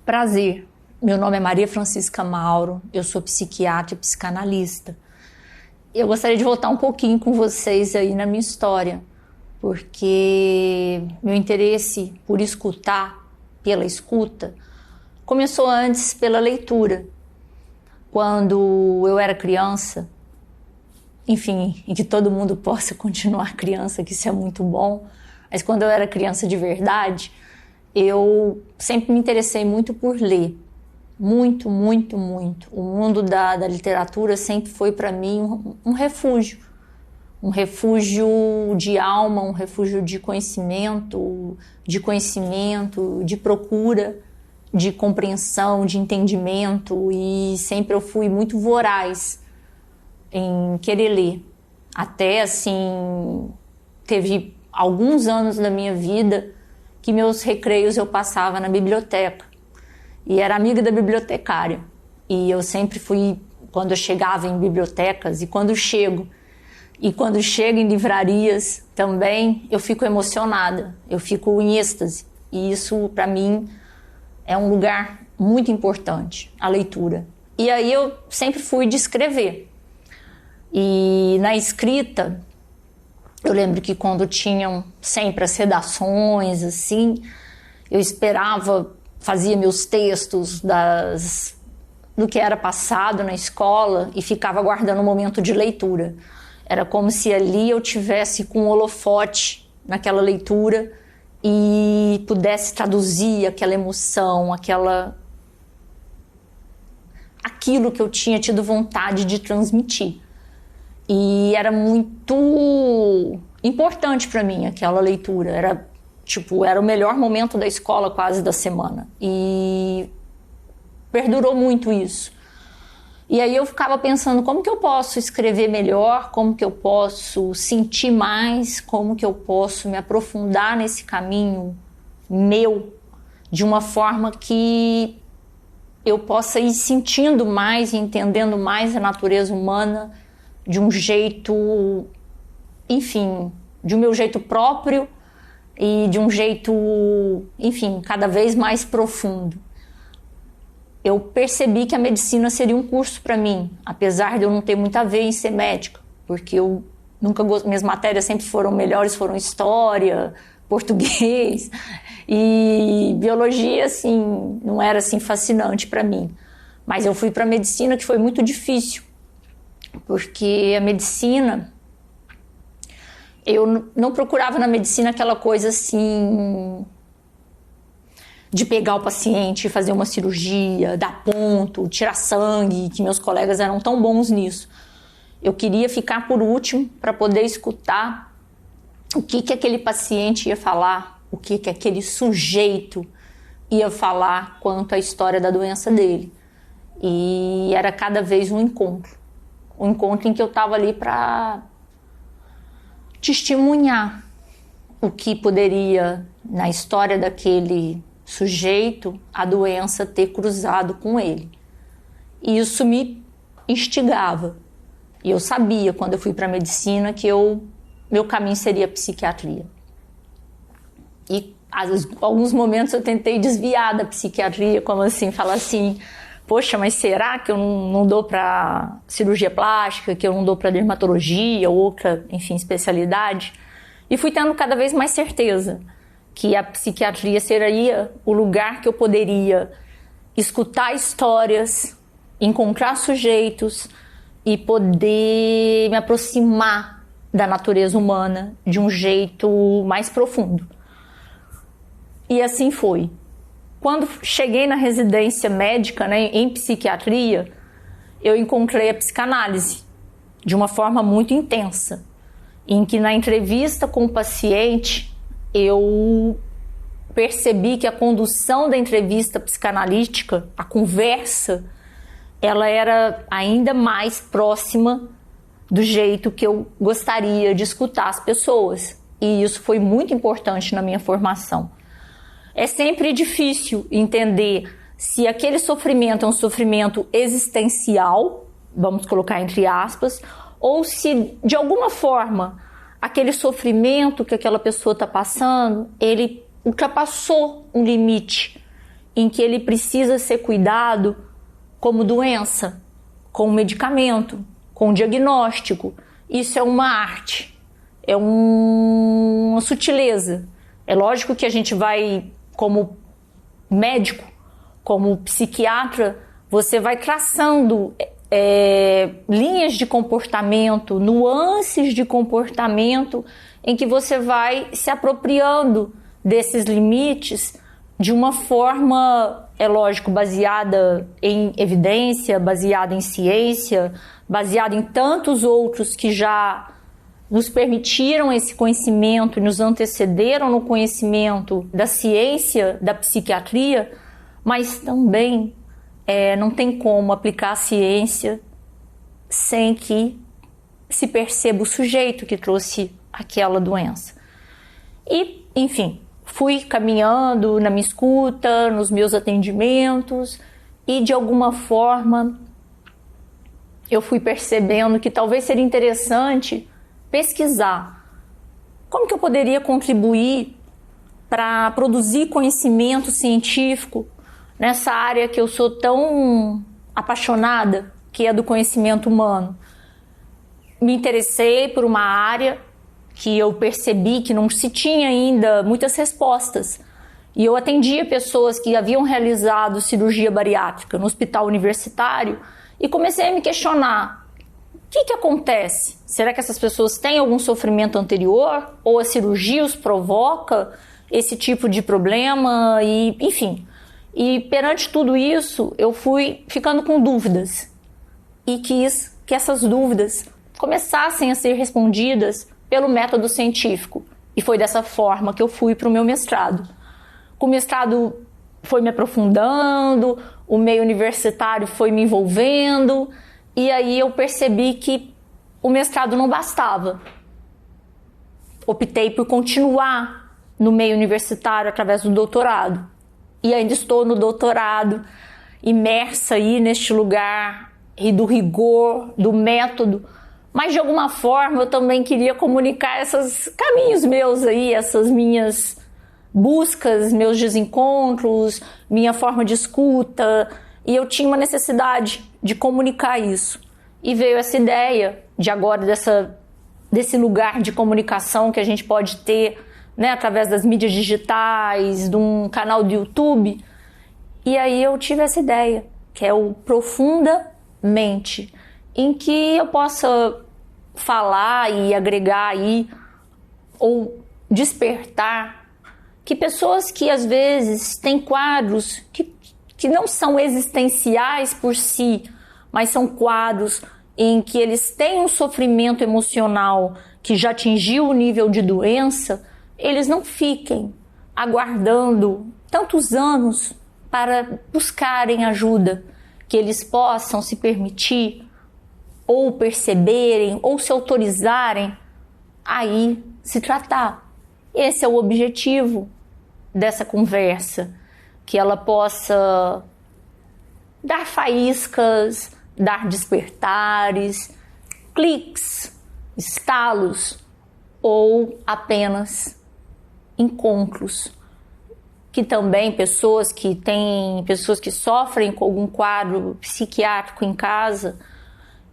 Prazer, meu nome é Maria Francisca Mauro, eu sou psiquiatra e psicanalista. Eu gostaria de voltar um pouquinho com vocês aí na minha história, porque meu interesse por escutar, pela escuta, começou antes pela leitura. Quando eu era criança, enfim, e que todo mundo possa continuar criança, que isso é muito bom, mas quando eu era criança de verdade, eu sempre me interessei muito por ler. Muito, muito, muito. O mundo da literatura sempre foi para mim um refúgio. Um refúgio de alma, um refúgio de conhecimento, de procura, de compreensão, de entendimento. E sempre eu fui muito voraz em querer ler. Até, assim, teve alguns anos da minha vida que meus recreios eu passava na biblioteca. E era amiga da bibliotecária. E eu sempre fui, quando eu chegava em bibliotecas, e quando chego em livrarias também, eu fico emocionada, eu fico em êxtase. E isso, para mim, é um lugar muito importante, a leitura. E aí eu sempre fui de escrever. E na escrita, eu lembro que quando tinham sempre as redações, assim, eu esperava, fazia meus textos do que era passado na escola e ficava aguardando o momento de leitura. Era como se ali eu tivesse com um holofote naquela leitura e pudesse traduzir aquela emoção, aquilo que eu tinha tido vontade de transmitir. E era muito importante para mim aquela leitura. Era o melhor momento da escola quase da semana. E perdurou muito isso. E aí eu ficava pensando, como que eu posso escrever melhor? Como que eu posso sentir mais? Como que eu posso me aprofundar nesse caminho meu? De uma forma que eu possa ir sentindo mais e entendendo mais a natureza humana de um jeito, enfim, de um meu jeito próprio, e de um jeito, enfim, cada vez mais profundo. Eu percebi que a medicina seria um curso para mim, apesar de eu não ter muito a ver em ser médica, porque eu nunca minhas matérias sempre foram melhores, foram história, português, e biologia, assim, não era assim fascinante para mim. Mas eu fui para a medicina, que foi muito difícil, porque a medicina, eu não procurava na medicina aquela coisa assim de pegar o paciente, fazer uma cirurgia, dar ponto, tirar sangue, que meus colegas eram tão bons nisso. Eu queria ficar por último para poder escutar o que aquele paciente ia falar, o que aquele sujeito ia falar quanto à história da doença dele. E era cada vez um encontro em que eu estava ali para testemunhar o que poderia, na história daquele sujeito, a doença ter cruzado com ele. E isso me instigava. E eu sabia, quando eu fui para a medicina, que meu caminho seria a psiquiatria. E alguns momentos eu tentei desviar da psiquiatria, como assim, falar assim, poxa, mas será que eu não dou para cirurgia plástica, que eu não dou para dermatologia ou outra, enfim, especialidade? E fui tendo cada vez mais certeza que a psiquiatria seria o lugar que eu poderia escutar histórias, encontrar sujeitos e poder me aproximar da natureza humana de um jeito mais profundo. E assim foi. Quando cheguei na residência médica, né, em psiquiatria, eu encontrei a psicanálise de uma forma muito intensa, em que na entrevista com o paciente eu percebi que a condução da entrevista psicanalítica, a conversa, ela era ainda mais próxima do jeito que eu gostaria de escutar as pessoas. E isso foi muito importante na minha formação. É sempre difícil entender se aquele sofrimento é um sofrimento existencial, vamos colocar entre aspas, ou se, de alguma forma, aquele sofrimento que aquela pessoa está passando, ele ultrapassou um limite em que ele precisa ser cuidado como doença, com medicamento, com diagnóstico. Isso é uma arte, é uma sutileza. É lógico que a gente vai, como médico, como psiquiatra, você vai traçando linhas de comportamento, nuances de comportamento, em que você vai se apropriando desses limites de uma forma, é lógico, baseada em evidência, baseada em ciência, baseada em tantos outros que já nos permitiram esse conhecimento, nos antecederam no conhecimento da ciência, da psiquiatria, mas também não tem como aplicar a ciência sem que se perceba o sujeito que trouxe aquela doença. E, enfim, fui caminhando na minha escuta, nos meus atendimentos, e de alguma forma eu fui percebendo que talvez seria interessante pesquisar como que eu poderia contribuir para produzir conhecimento científico nessa área que eu sou tão apaixonada, que é do conhecimento humano. Me interessei por uma área que eu percebi que não se tinha ainda muitas respostas. E eu atendia pessoas que haviam realizado cirurgia bariátrica no hospital universitário e comecei a me questionar: o que acontece? Será que essas pessoas têm algum sofrimento anterior? Ou a cirurgia os provoca esse tipo de problema? E, enfim. E perante tudo isso, eu fui ficando com dúvidas e quis que essas dúvidas começassem a ser respondidas pelo método científico. E foi dessa forma que eu fui para o meu mestrado. O mestrado foi me aprofundando, o meio universitário foi me envolvendo, e aí eu percebi que o mestrado não bastava. Optei por continuar no meio universitário através do doutorado. E ainda estou no doutorado, imersa aí neste lugar e do rigor, do método. Mas de alguma forma eu também queria comunicar esses caminhos meus aí, essas minhas buscas, meus desencontros, minha forma de escuta. E eu tinha uma necessidade de comunicar isso. E veio essa ideia de agora desse lugar de comunicação que a gente pode ter, né, através das mídias digitais, de um canal do YouTube. E aí eu tive essa ideia, que é o Profundamente, em que eu possa falar e agregar aí, ou despertar, que pessoas que às vezes têm quadros que não são existenciais por si, mas são quadros em que eles têm um sofrimento emocional que já atingiu o nível de doença, eles não fiquem aguardando tantos anos para buscarem ajuda, que eles possam se permitir ou perceberem ou se autorizarem a ir se tratar. Esse é o objetivo dessa conversa, que ela possa dar faíscas, dar despertares, cliques, estalos ou apenas encontros, que também pessoas que sofrem com algum quadro psiquiátrico em casa,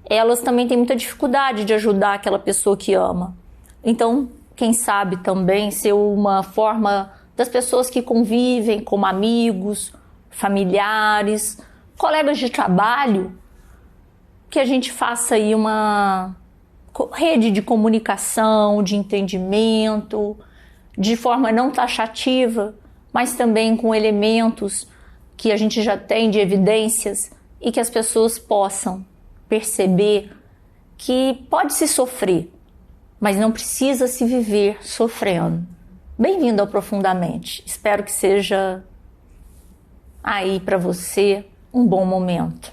elas também têm muita dificuldade de ajudar aquela pessoa que ama. Então, quem sabe também ser uma forma das pessoas que convivem como amigos, familiares, colegas de trabalho, que a gente faça aí uma rede de comunicação, de entendimento, de forma não taxativa, mas também com elementos que a gente já tem de evidências e que as pessoas possam perceber que pode se sofrer, mas não precisa se viver sofrendo. Bem-vindo ao Profundamente. Espero que seja aí para você um bom momento.